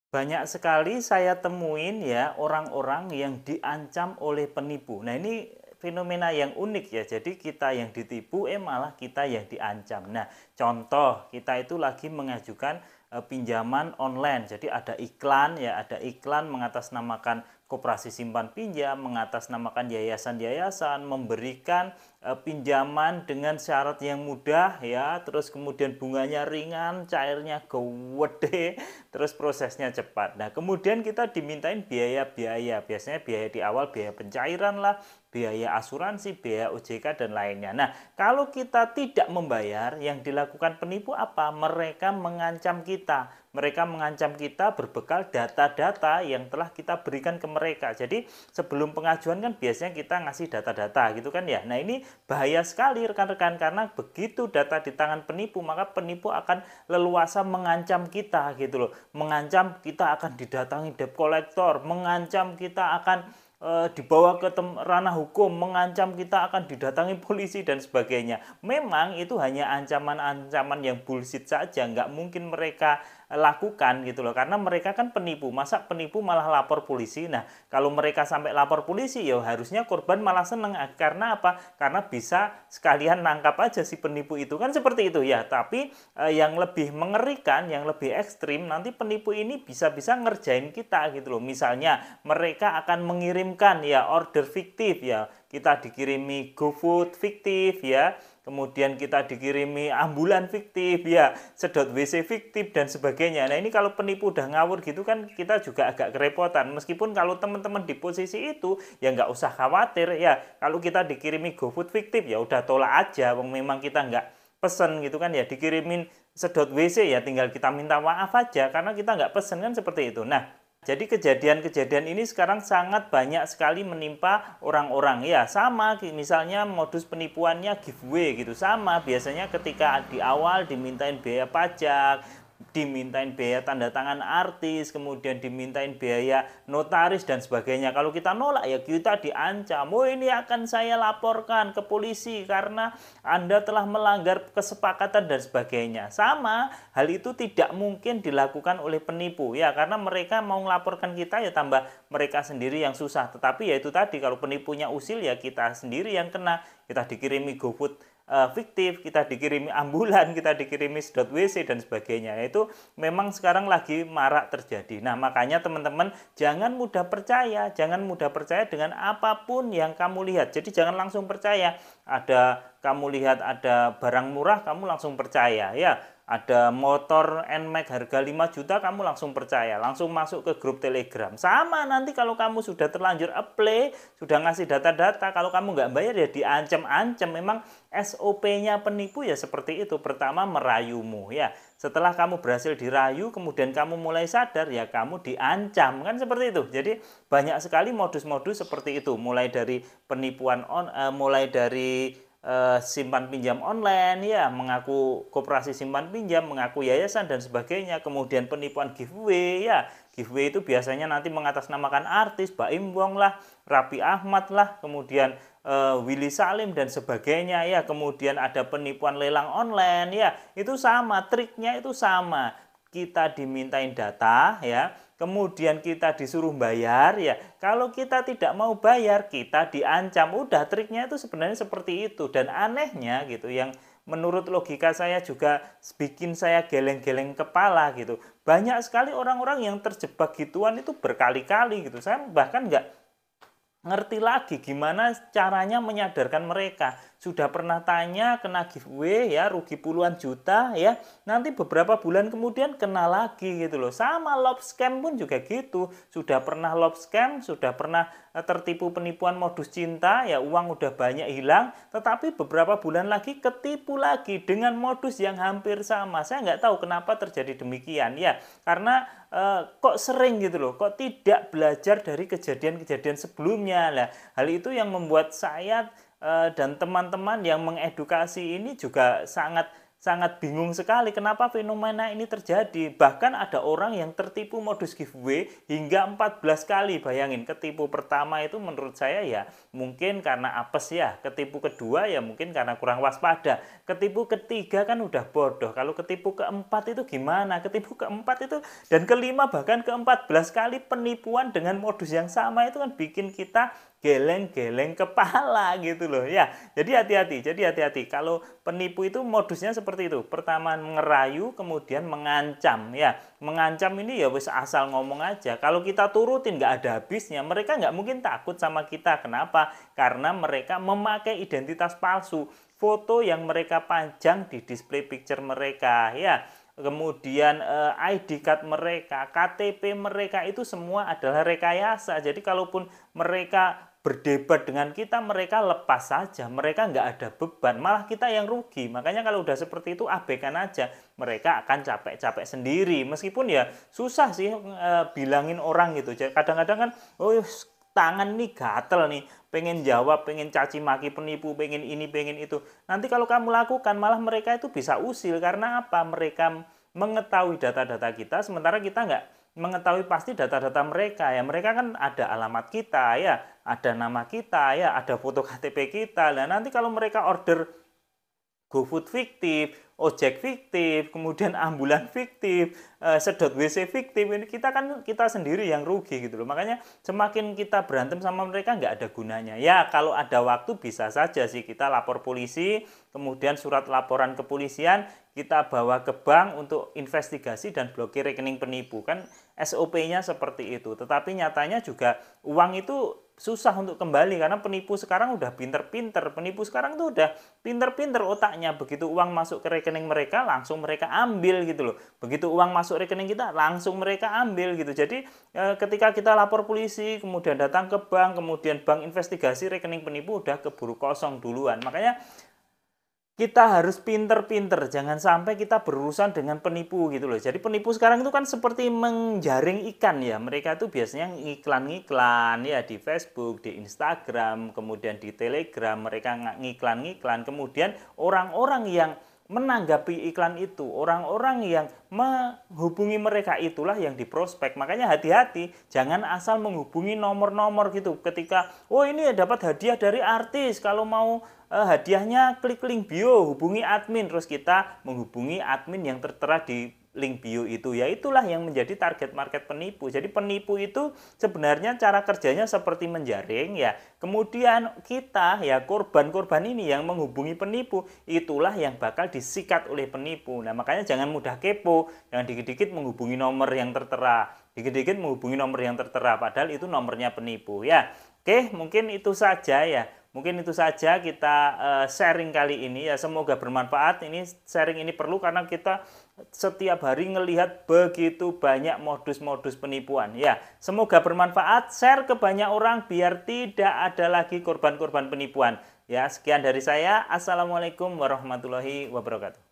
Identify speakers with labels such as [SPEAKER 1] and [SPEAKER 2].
[SPEAKER 1] Banyak sekali saya temuin ya orang-orang yang diancam oleh penipu. Nah, ini fenomena yang unik ya. Jadi kita yang ditipu malah kita yang diancam. Nah, contoh kita itu lagi mengajukan pinjaman online. Jadi ada iklan ya, ada iklan mengatasnamakan koperasi simpan pinjam, mengatasnamakan yayasan-yayasan, memberikan pinjaman dengan syarat yang mudah ya, terus kemudian bunganya ringan, cairnya gede, terus prosesnya cepat. Nah, kemudian kita dimintain biaya-biaya, biasanya biaya di awal, biaya pencairan lah, biaya asuransi, biaya OJK dan lainnya. Nah, kalau kita tidak membayar, yang dilakukan penipu apa? Mereka mengancam kita. Mereka mengancam kita berbekal data-data yang telah kita berikan ke mereka. Jadi sebelum pengajuan kan biasanya kita ngasih data-data gitu kan ya. Nah, ini bahaya sekali rekan-rekan, karena begitu data di tangan penipu, maka penipu akan leluasa mengancam kita gitu loh. Mengancam kita akan didatangi debt collector, mengancam kita akan dibawa ke ranah hukum, mengancam kita akan didatangi polisi dan sebagainya. Memang itu hanya ancaman-ancaman yang bullshit saja, nggak mungkin mereka lakukan gitu loh, karena mereka kan penipu. Masa penipu malah lapor polisi? Nah, kalau mereka sampai lapor polisi ya harusnya korban malah seneng. Karena apa? Karena bisa sekalian nangkap aja si penipu itu, kan seperti itu ya. Tapi yang lebih mengerikan, yang lebih ekstrim, nanti penipu ini bisa-bisa ngerjain kita gitu loh. Misalnya mereka akan mengirimkan ya order fiktif ya, kita dikirimi GoFood fiktif ya, kemudian kita dikirimi ambulan fiktif ya, sedot WC fiktif dan sebagainya. Nah, ini kalau penipu udah ngawur gitu kan kita juga agak kerepotan. Meskipun kalau teman-teman di posisi itu ya nggak usah khawatir ya, kalau kita dikirimi GoFood fiktif ya udah tolak aja, memang kita nggak pesen gitu kan ya. Dikirimin sedot WC ya tinggal kita minta maaf aja karena kita nggak pesen, kan seperti itu. Nah, jadi kejadian-kejadian ini sekarang sangat banyak sekali menimpa orang-orang ya. Sama misalnya modus penipuannya giveaway gitu, sama biasanya ketika di awal dimintain biaya pajak, dimintain biaya tanda tangan artis, kemudian dimintain biaya notaris dan sebagainya. Kalau kita nolak ya kita diancam, oh ini akan saya laporkan ke polisi karena Anda telah melanggar kesepakatan dan sebagainya. Sama hal itu tidak mungkin dilakukan oleh penipu ya, karena mereka mau melaporkan kita ya tambah mereka sendiri yang susah. Tetapi ya itu tadi, kalau penipunya usil ya kita sendiri yang kena. Kita dikirimi GoFood fiktif, kita dikirimi ambulan, kita dikirimi sedot WC dan sebagainya. Itu memang sekarang lagi marak terjadi. Nah, makanya teman-teman jangan mudah percaya, jangan mudah percaya dengan apapun yang kamu lihat. Jadi jangan langsung percaya. Kamu lihat ada barang murah, kamu langsung percaya ya. Ada motor NMAX harga 5 juta, kamu langsung percaya, langsung masuk ke grup Telegram. Sama nanti kalau kamu sudah terlanjur apply, sudah ngasih data-data, kalau kamu nggak bayar ya diancam-ancam. Memang SOP-nya penipu ya seperti itu. Pertama merayumu ya. Setelah kamu berhasil dirayu, kemudian kamu mulai sadar ya kamu diancam, kan seperti itu. Jadi banyak sekali modus-modus seperti itu. Mulai dari penipuan mulai dari simpan pinjam online ya, mengaku koperasi simpan pinjam, mengaku yayasan dan sebagainya. Kemudian penipuan giveaway ya, giveaway itu biasanya nanti mengatasnamakan artis, Baim Wong lah, Raffi Ahmad lah, kemudian Willy Salim dan sebagainya ya. Kemudian ada penipuan lelang online ya, itu sama, triknya itu sama. Kita dimintain data ya, kemudian kita disuruh bayar ya. Kalau kita tidak mau bayar, kita diancam. Udah, triknya itu sebenarnya seperti itu. Dan anehnya gitu, yang menurut logika saya juga bikin saya geleng-geleng kepala gitu. Banyak sekali orang-orang yang terjebak gituan itu berkali-kali gitu. Saya bahkan nggak ngerti lagi gimana caranya menyadarkan mereka. Sudah pernah tanya, kena giveaway ya, rugi puluhan juta ya, nanti beberapa bulan kemudian kena lagi gitu loh. Sama love scam pun juga gitu. Sudah pernah love scam, sudah pernah tertipu penipuan modus cinta ya, uang udah banyak hilang, tetapi beberapa bulan lagi ketipu lagi dengan modus yang hampir sama. Saya nggak tahu kenapa terjadi demikian ya, karena kok sering gitu loh, kok tidak belajar dari kejadian-kejadian sebelumnya lah. Hal itu yang membuat saya dan teman-teman yang mengedukasi ini juga sangat sangat bingung sekali kenapa fenomena ini terjadi. Bahkan ada orang yang tertipu modus giveaway hingga 14 kali. Bayangin, ketipu pertama itu menurut saya ya mungkin karena apes ya. Ketipu kedua ya mungkin karena kurang waspada. Ketipu ketiga kan udah bodoh. Kalau ketipu keempat itu gimana? Ketipu keempat itu dan kelima bahkan ke-14 kali penipuan dengan modus yang sama itu kan bikin kita geleng-geleng kepala gitu loh ya. Jadi hati-hati kalau penipu itu modusnya seperti itu. Pertama ngerayu, kemudian mengancam ya. Mengancam ini ya wis asal ngomong aja. Kalau kita turutin nggak ada habisnya, mereka nggak mungkin takut sama kita. Kenapa? Karena mereka memakai identitas palsu, foto yang mereka pajang di display picture mereka ya. Kemudian ID card mereka, KTP mereka itu semua adalah rekayasa. Jadi kalaupun mereka berdebat dengan kita, mereka lepas saja, mereka nggak ada beban, malah kita yang rugi. Makanya kalau udah seperti itu abaikan aja, mereka akan capek-capek sendiri. Meskipun ya susah sih bilangin orang gitu. Kadang-kadang kan, oh tangan nih gatel nih, pengen jawab, pengen caci maki penipu, pengen ini, pengen itu. Nanti kalau kamu lakukan, malah mereka itu bisa usil. Karena apa? Mereka mengetahui data-data kita, sementara kita nggak mengetahui pasti data-data mereka ya. Mereka kan ada alamat kita ya, ada nama kita ya, ada foto KTP kita. Nah nanti kalau mereka order GoFood fiktif, ojek fiktif, kemudian ambulan fiktif, sedot WC fiktif, ini kita sendiri yang rugi gitu loh. Makanya semakin kita berantem sama mereka nggak ada gunanya. Ya kalau ada waktu bisa saja sih kita lapor polisi, kemudian surat laporan kepolisian kita bawa ke bank untuk investigasi dan blokir rekening penipu. Kan SOP-nya seperti itu. Tetapi nyatanya juga uang itu susah untuk kembali karena penipu sekarang udah pinter-pinter. Penipu sekarang tuh udah pinter-pinter otaknya. Begitu uang masuk ke rekening mereka, langsung mereka ambil gitu loh. Begitu uang masuk rekening kita, langsung mereka ambil gitu. Jadi ketika kita lapor polisi, kemudian datang ke bank, kemudian bank investigasi, rekening penipu udah keburu kosong duluan. Makanya kita harus pinter-pinter, jangan sampai kita berurusan dengan penipu gitu loh. Jadi penipu sekarang itu kan seperti menjaring ikan ya. Mereka itu biasanya ngiklan-ngiklan ya di Facebook, di Instagram, kemudian di Telegram. Mereka ngiklan-ngiklan, kemudian orang-orang yang menanggapi iklan itu, orang-orang yang menghubungi mereka itulah yang diprospek. Makanya hati-hati, jangan asal menghubungi nomor-nomor gitu. Ketika, oh ini dapat hadiah dari artis, kalau mau hadiahnya klik link bio, hubungi admin. Terus kita menghubungi admin yang tertera di link bio itu. Ya itulah yang menjadi target market penipu. Jadi penipu itu sebenarnya cara kerjanya seperti menjaring ya. Kemudian kita ya korban-korban ini yang menghubungi penipu, itulah yang bakal disikat oleh penipu. Nah makanya jangan mudah kepo, jangan dikit-dikit menghubungi nomor yang tertera, dikit-dikit menghubungi nomor yang tertera, padahal itu nomornya penipu ya. Oke, mungkin itu saja ya. Mungkin itu saja kita sharing kali ini ya, semoga bermanfaat. Ini sharing ini perlu karena kita setiap hari ngelihat begitu banyak modus-modus penipuan ya. Semoga bermanfaat, share ke banyak orang biar tidak ada lagi korban-korban penipuan. Ya, sekian dari saya. Assalamualaikum warahmatullahi wabarakatuh.